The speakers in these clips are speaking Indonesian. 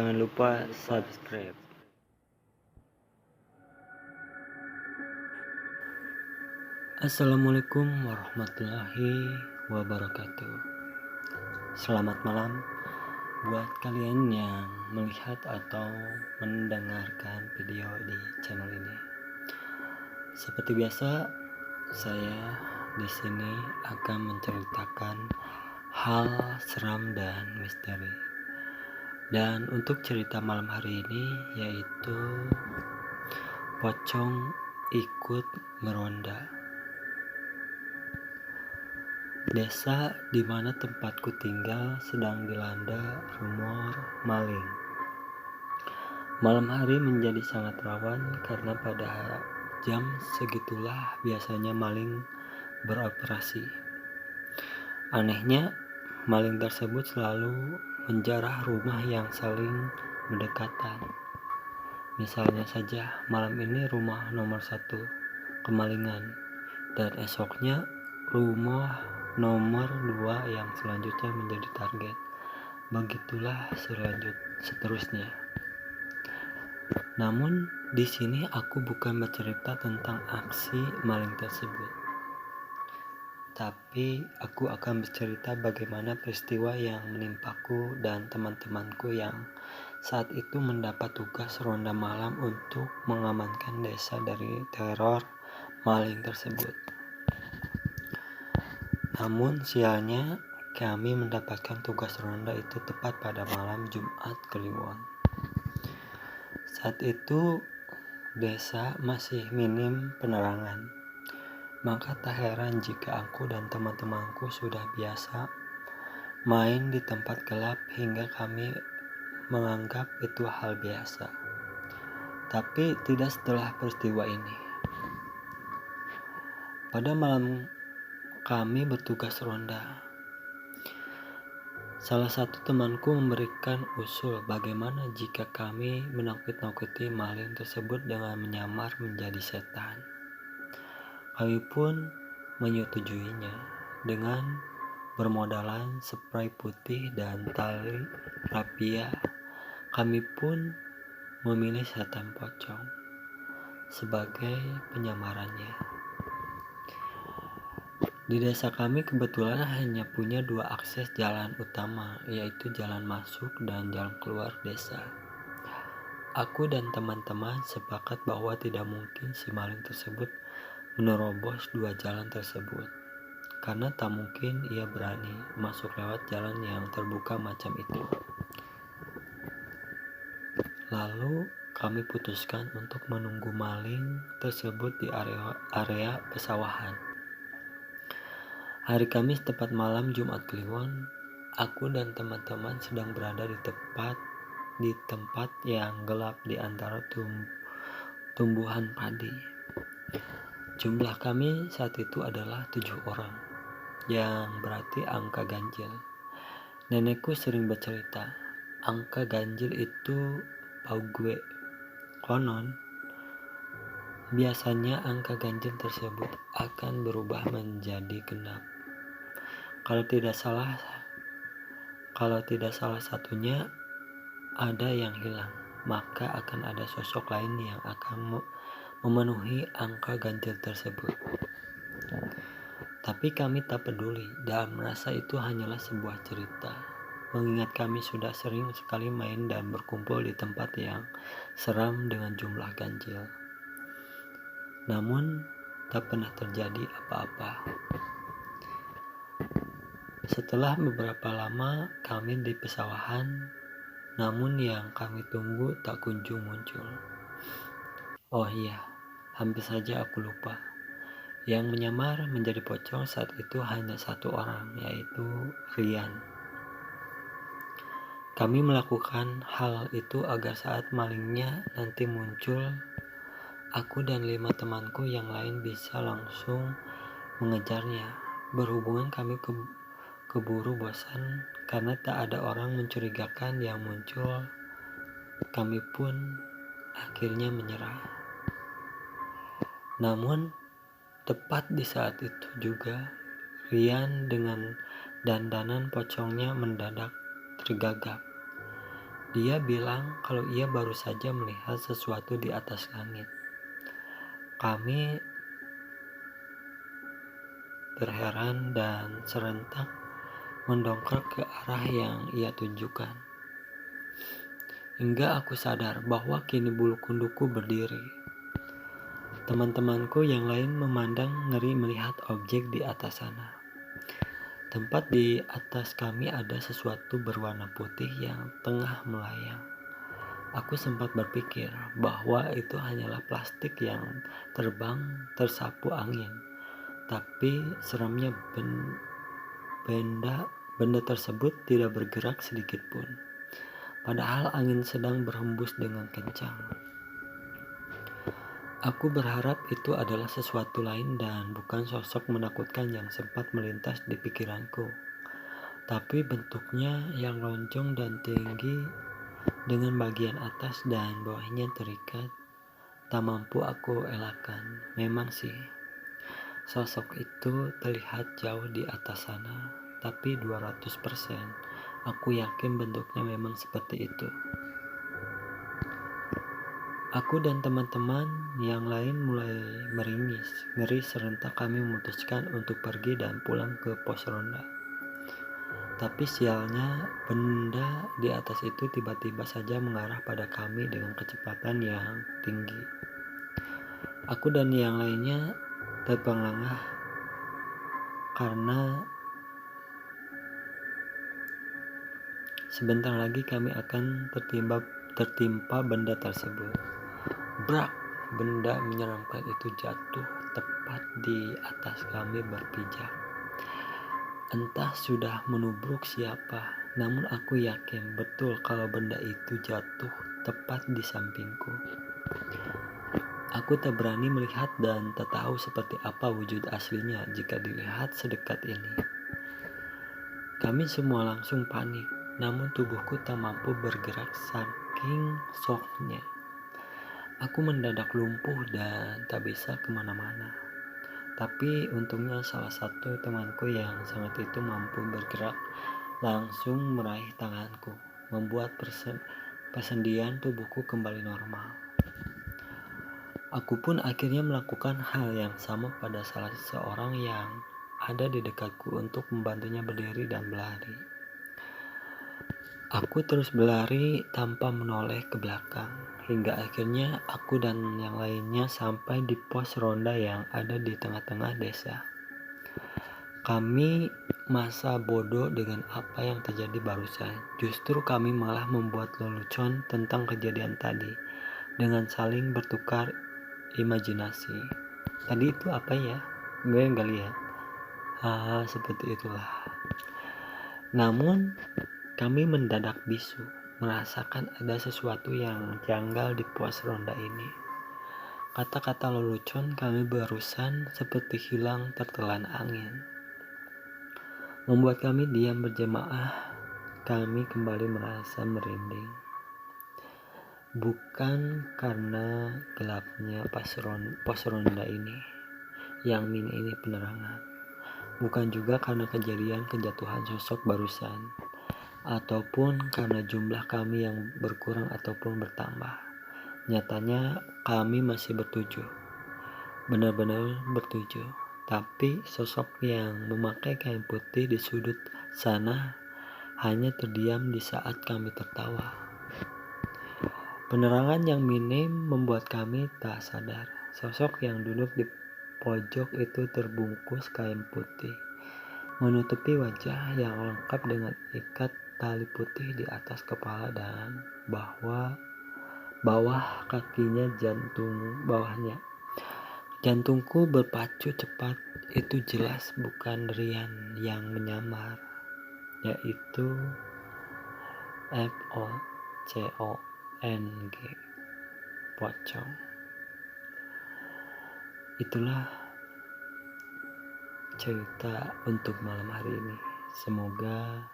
Jangan lupa subscribe. Assalamualaikum warahmatullahi wabarakatuh. Selamat malam buat kalian yang melihat atau mendengarkan video di channel ini. Seperti biasa, saya di sini akan menceritakan hal seram dan misteri. Dan untuk cerita malam hari ini yaitu pocong ikut meronda. Desa di mana tempatku tinggal sedang dilanda rumor maling. Malam hari menjadi sangat rawan karena pada jam segitulah biasanya maling beroperasi. Anehnya, maling tersebut selalu menjarah rumah yang saling berdekatan. Misalnya saja, malam ini rumah nomor 1 kemalingan, dan esoknya rumah nomor 2 yang selanjutnya menjadi target. Begitulah seterusnya. Namun di sini aku bukan bercerita tentang aksi maling tersebut, tapi aku akan bercerita bagaimana peristiwa yang menimpaku dan teman-temanku yang saat itu mendapat tugas ronda malam untuk mengamankan desa dari teror maling tersebut. Namun sialnya kami mendapatkan tugas ronda itu tepat pada malam Jumat Kliwon. Saat itu desa masih minim penerangan. Maka tak heran jika aku dan teman-temanku sudah biasa main di tempat gelap hingga kami menganggap itu hal biasa. Tapi tidak setelah peristiwa ini. Pada malam kami bertugas ronda, salah satu temanku memberikan usul bagaimana jika kami menakut-nakuti maling tersebut dengan menyamar menjadi setan. Kami pun menyetujuinya dengan bermodalan spray putih dan tali rapia. Kami pun memilih setan pocong sebagai penyamarannya. Di desa kami kebetulan hanya punya 2 akses jalan utama, yaitu jalan masuk dan jalan keluar desa. Aku dan teman-teman sepakat bahwa tidak mungkin si maling tersebut menerobos 2 jalan tersebut, karena tak mungkin ia berani masuk lewat jalan yang terbuka macam itu. Lalu kami putuskan untuk menunggu maling tersebut di area pesawahan. Hari Kamis tepat malam Jumat Kliwon, aku dan teman-teman sedang berada di tempat yang gelap di antara tumbuhan padi. Jumlah kami saat itu adalah 7 orang, yang berarti angka ganjil. Nenekku sering bercerita, angka ganjil itu paugue. Konon, biasanya angka ganjil tersebut akan berubah menjadi genap. Kalau tidak salah satunya ada yang hilang, maka akan ada sosok lain yang akan memenuhi angka ganjil tersebut. Tapi kami tak peduli dan merasa itu hanyalah sebuah cerita, mengingat kami sudah sering sekali main dan berkumpul di tempat yang seram dengan jumlah ganjil. Namun tak pernah terjadi apa-apa. Setelah beberapa lama kami di pesawahan, namun yang kami tunggu tak kunjung muncul. Oh iya, hampir saja aku lupa. Yang menyamar menjadi pocong saat itu hanya 1 orang, yaitu Rian. Kami melakukan hal itu agar saat malingnya nanti muncul, aku dan 5 temanku yang lain bisa langsung mengejarnya. Berhubungan kami keburu bosan karena tak ada orang mencurigakan yang muncul, kami pun akhirnya menyerah. Namun tepat di saat itu juga Rian dengan dandanan pocongnya mendadak tergagap. Dia bilang kalau ia baru saja melihat sesuatu di atas langit. Kami terheran dan serentak mendongkrak ke arah yang ia tunjukkan. Hingga aku sadar bahwa kini bulu kunduku berdiri. Teman-temanku yang lain memandang ngeri melihat objek di atas sana. Tempat di atas kami ada sesuatu berwarna putih yang tengah melayang. Aku sempat berpikir bahwa itu hanyalah plastik yang terbang tersapu angin. Tapi seramnya benda tersebut tidak bergerak sedikit pun. Padahal angin sedang berhembus dengan kencang. Aku berharap itu adalah sesuatu lain dan bukan sosok menakutkan yang sempat melintas di pikiranku. Tapi bentuknya yang lonjong dan tinggi dengan bagian atas dan bawahnya terikat, tak mampu aku elakkan. Memang sih, sosok itu terlihat jauh di atas sana, tapi 200% aku yakin bentuknya memang seperti itu. Aku dan teman-teman yang lain mulai meringis. Ngeri serentak kami memutuskan untuk pergi dan pulang ke pos ronda. Tapi sialnya, benda di atas itu tiba-tiba saja mengarah pada kami dengan kecepatan yang tinggi. Aku dan yang lainnya terperangah karena sebentar lagi kami akan tertimpa benda tersebut. Brak! Benda menyeramkan itu jatuh tepat di atas kami berpijak. Entah sudah menubruk siapa, namun aku yakin betul kalau benda itu jatuh tepat di sampingku. Aku tak berani melihat dan tak tahu seperti apa wujud aslinya jika dilihat sedekat ini. Kami semua langsung panik, namun tubuhku tak mampu bergerak saking shocknya. Aku mendadak lumpuh dan tak bisa kemana-mana. Tapi untungnya salah satu temanku yang sangat itu mampu bergerak langsung meraih tanganku, membuat persendian tubuhku kembali normal. Aku pun akhirnya melakukan hal yang sama pada salah seorang yang ada di dekatku untuk membantunya berdiri dan berlari. Aku terus berlari tanpa menoleh ke belakang, hingga akhirnya aku dan yang lainnya sampai di pos ronda yang ada di tengah-tengah desa. Kami masa bodoh dengan apa yang terjadi barusan. Justru kami malah membuat lelucon tentang kejadian tadi dengan saling bertukar imajinasi. Tadi itu apa ya? Gue nggak lihat. Seperti itulah. Namun kami mendadak bisu, merasakan ada sesuatu yang janggal di pos ronda ini. Kata-kata lelucon kami barusan seperti hilang tertelan angin. Membuat kami diam berjemaah, kami kembali merasa merinding. Bukan karena gelapnya pos ronda ini, yang minim ini penerangan. Bukan juga karena kejadian kejatuhan sosok barusan, ataupun karena jumlah kami yang berkurang ataupun bertambah. Nyatanya kami masih bertujuh, benar-benar bertujuh. Tapi sosok yang memakai kain putih di sudut sana hanya terdiam di saat kami tertawa. Penerangan yang minim membuat kami tak sadar. Sosok yang duduk di pojok itu terbungkus kain putih, menutupi wajah yang lengkap dengan ikat tali putih di atas kepala dan bawah kakinya bawahnya. Jantungku berpacu cepat. Itu jelas bukan Rian yang menyamar, yaitu FOCONG, pocong. Itulah cerita untuk malam hari ini. Semoga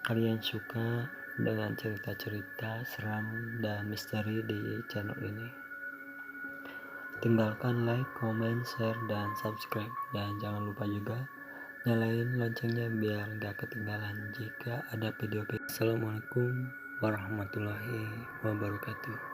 kalian suka dengan cerita-cerita seram dan misteri di channel ini. Tinggalkan like, comment, share, dan subscribe. Dan jangan lupa juga nyalain loncengnya biar gak ketinggalan jika ada video. Assalamualaikum warahmatullahi wabarakatuh.